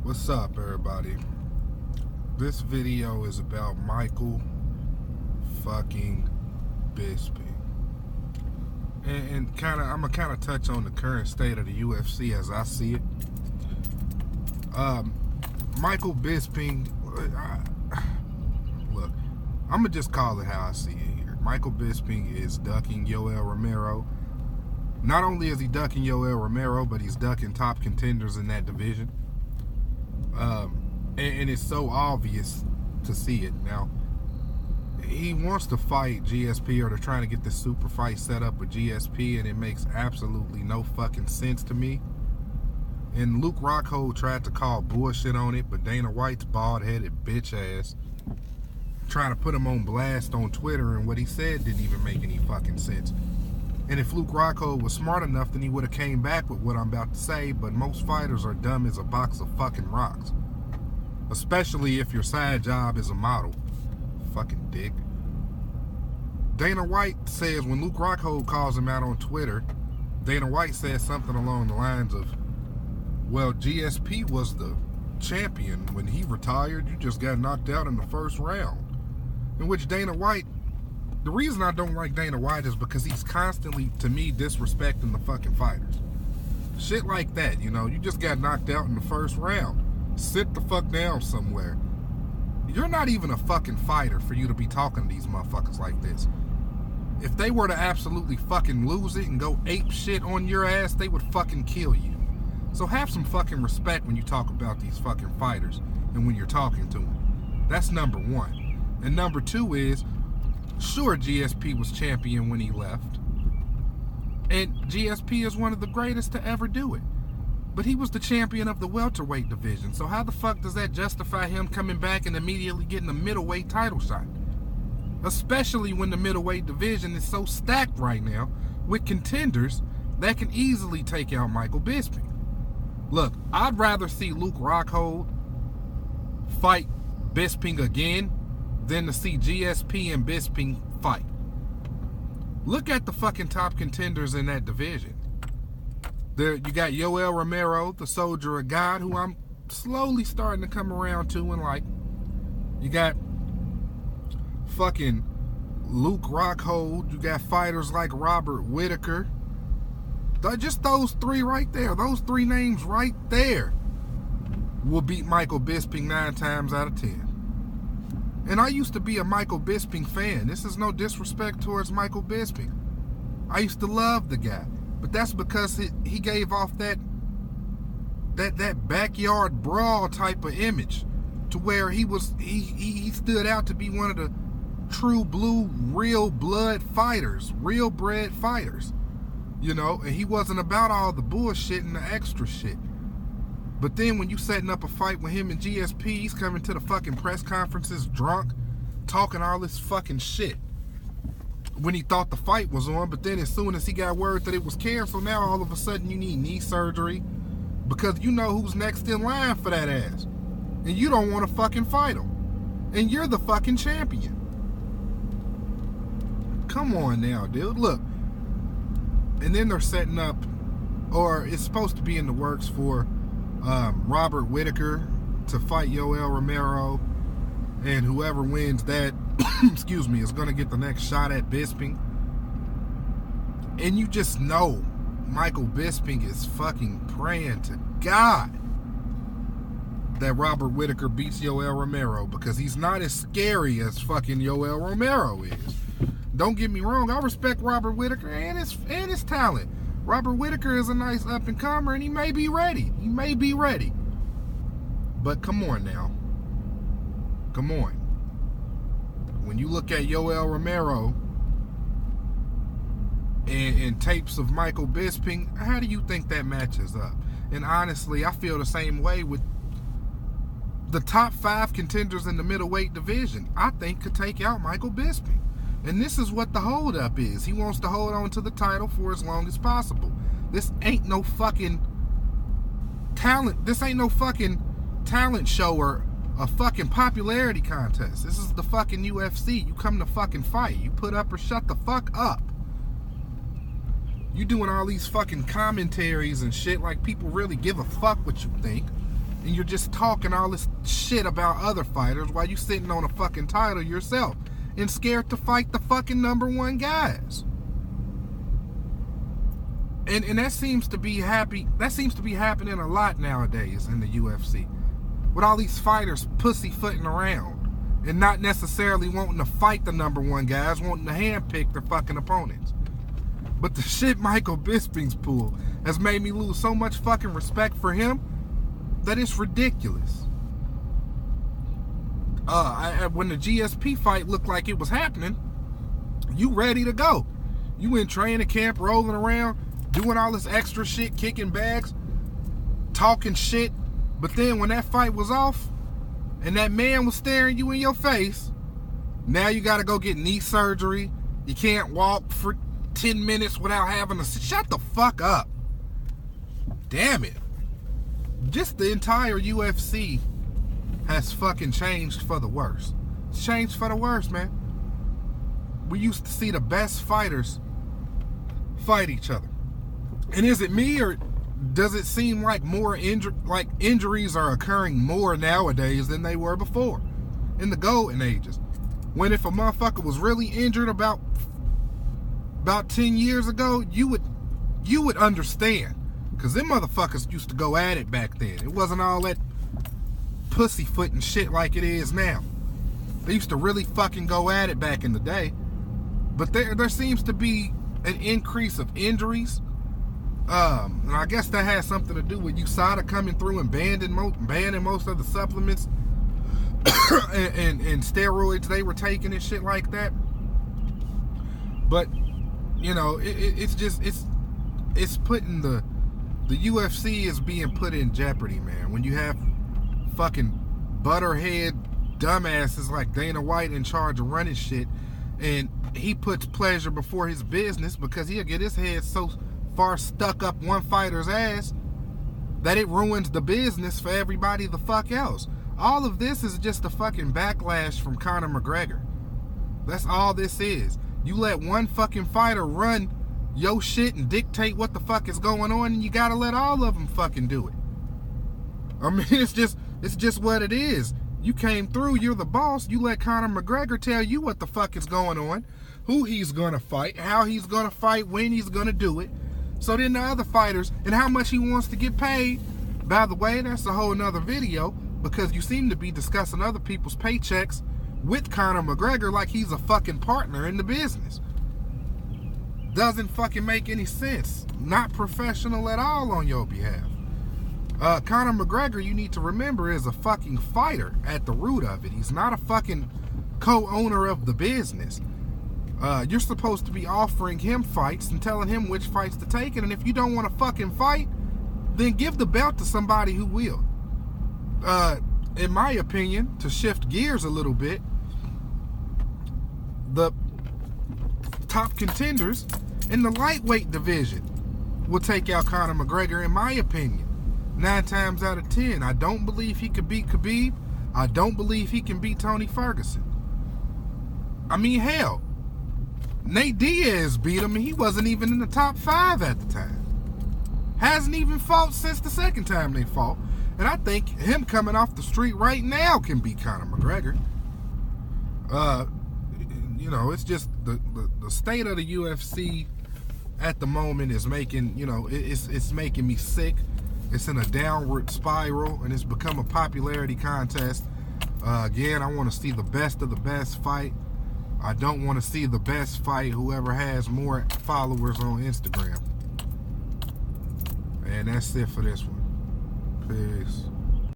What's up, everybody? This video is about Micheal fucking Bisping, and I'm gonna touch on the current state of the UFC as I see it. Micheal Bisping, look, I'm gonna just call it how I see it here. Micheal Bisping is ducking Yoel Romero. Not only is he ducking Yoel Romero, but he's ducking top contenders in that division. And it's so obvious to see it. Now, he wants to fight GSP, or they're trying to get this super fight set up with GSP, and it makes absolutely no fucking sense to me. And Luke Rockhold tried to call bullshit on it, but Dana White's bald-headed bitch ass trying to put him on blast on Twitter, and what he said didn't even make any fucking sense. And if Luke Rockhold was smart enough, then he would have came back with what I'm about to say, but most fighters are dumb as a box of fucking rocks. Especially if your side job is a model. Fucking dick. Dana White says, when Luke Rockhold calls him out on Twitter, Dana White says something along the lines of, well, GSP was the champion. When he retired, you just got knocked out in the first round. In which Dana White, the reason I don't like Dana White is because he's constantly, to me, disrespecting the fucking fighters. Shit like that, you just got knocked out in the first round. Sit the fuck down somewhere. You're not even a fucking fighter for you to be talking to these motherfuckers like this. If they were to absolutely fucking lose it and go ape shit on your ass, they would fucking kill you. So have some fucking respect when you talk about these fucking fighters and when you're talking to them. That's number one. And number two is, sure, GSP was champion when he left. And GSP is one of the greatest to ever do it. But he was the champion of the welterweight division. So how the fuck does that justify him coming back and immediately getting a middleweight title shot? Especially when the middleweight division is so stacked right now with contenders that can easily take out Micheal Bisping. Look, I'd rather see Luke Rockhold fight Bisping again than to see GSP and Bisping fight. Look at the fucking top contenders in that division. There, you got Yoel Romero, the soldier of God, who I'm slowly starting to come around to and like. You got fucking Luke Rockhold. You got fighters like Robert Whitaker. Just those three right there. Those three names right there will beat Micheal Bisping 9 times out of 10. And I used to be a Micheal Bisping fan. This is no disrespect towards Micheal Bisping. I used to love the guy. But that's because he gave off that backyard brawl type of image, to where he stood out to be one of the true blue, real blood fighters, real bred fighters, and he wasn't about all the bullshit and the extra shit. But then when you setting up a fight with him and GSP, he's coming to the fucking press conferences drunk, talking all this fucking shit when he thought the fight was on. But then as soon as he got word that it was canceled, now all of a sudden you need knee surgery because you know who's next in line for that ass, and you don't want to fucking fight him, and you're the fucking champion. Come on now, dude. Look. And then they're setting up, or it's supposed to be in the works for Robert Whitaker to fight Yoel Romero, and whoever wins that excuse me, is going to get the next shot at Bisping. And you just know Micheal Bisping is fucking praying to God that Robert Whitaker beats Yoel Romero, because he's not as scary as fucking Yoel Romero is. Don't get me wrong, I respect Robert Whitaker and his talent. Robert Whitaker is a nice up-and-comer, and he may be ready. But come on now. Come on. When you look at Yoel Romero and tapes of Micheal Bisping, how do you think that matches up? And honestly, I feel the same way with the top 5 contenders in the middleweight division. I think could take out Micheal Bisping. And this is what the holdup is. He wants to hold on to the title for as long as possible. This ain't no fucking talent. This ain't no fucking talent show or a fucking popularity contest. This is the fucking UFC. You come to fucking fight. You put up or shut the fuck up. You doing all these fucking commentaries and shit like people really give a fuck what you think. and you're just talking all this shit about other fighters while you sitting on a fucking title yourself and scared to fight the fucking #1 guys. And that seems to be happening a lot nowadays in the UFC. With all these fighters pussyfooting around and not necessarily wanting to fight the #1 guys, wanting to handpick their fucking opponents. But the shit Michael Bisping's pulled has made me lose so much fucking respect for him that it's ridiculous. When the GSP fight looked like it was happening, you ready to go. You in training camp, rolling around, doing all this extra shit, kicking bags, talking shit. But then when that fight was off and that man was staring you in your face, now you got to go get knee surgery. You can't walk for 10 minutes without having to shut the fuck up. Damn it. Just the entire UFC has fucking changed for the worse. It's changed for the worse, man. We used to see the best fighters fight each other. And is it me, or does it seem like injuries are occurring more nowadays than they were before in the golden ages? When if a motherfucker was really injured about 10 years ago, you would understand, because them motherfuckers used to go at it back then. It wasn't all that pussyfooting shit like it is now. They used to really fucking go at it back in the day. But there seems to be an increase of injuries. And I guess that has something to do with USADA coming through and banning most of the supplements and steroids they were taking and shit like that. But you know, it's putting the UFC is being put in jeopardy, man. When you have fucking butterhead dumbasses like Dana White in charge of running shit, and he puts pleasure before his business because he'll get his head so far stuck up one fighter's ass that it ruins the business for everybody the fuck else. All of this is just a fucking backlash from Conor McGregor. That's all this is. You let one fucking fighter run your shit and dictate what the fuck is going on, and you gotta let all of them fucking do it. I mean, it's just what it is. You came through, you're the boss, you let Conor McGregor tell you what the fuck is going on, who he's gonna fight, how he's gonna fight, when he's gonna do it. So then the other fighters, and how much he wants to get paid. By the way, that's a whole nother video, because you seem to be discussing other people's paychecks with Conor McGregor like he's a fucking partner in the business. Doesn't fucking make any sense. Not professional at all on your behalf. Conor McGregor, you need to remember, is a fucking fighter at the root of it. He's not a fucking co-owner of the business. You're supposed to be offering him fights and telling him which fights to take. And if you don't want to fucking fight, then give the belt to somebody who will. In my opinion, to shift gears a little bit, the top contenders in the lightweight division will take out Conor McGregor, in my opinion. 9 times out of 10. I don't believe he could beat Khabib. I don't believe he can beat Tony Ferguson. I mean, hell, Nate Diaz beat him and he wasn't even in the top 5 at the time. Hasn't even fought since the second time they fought. And I think him coming off the street right now can beat Conor McGregor. You know, it's just the state of the UFC at the moment is making, you know, it's making me sick. It's in a downward spiral, and it's become a popularity contest. Again, I want to see the best of the best fight. I don't want to see the best fight whoever has more followers on Instagram. And that's it for this one. Peace.